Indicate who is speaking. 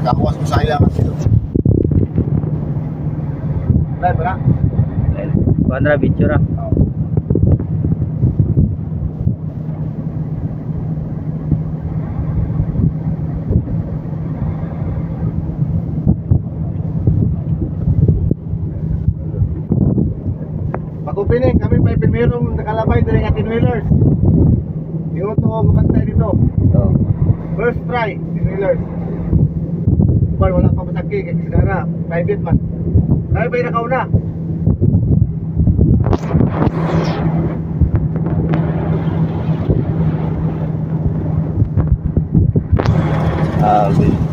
Speaker 1: Kawas mo saya kasi ito. Live ba na?
Speaker 2: Bandra Bichura.
Speaker 1: Pag-opening, kami may primerong nakalabay din ng 10-wheelers. Yung ito ang kumantay dito. First try, 10-wheelers. Wala pa masaki, kaya sinara, private man. Kaya ba'y nakauna?
Speaker 2: Okay.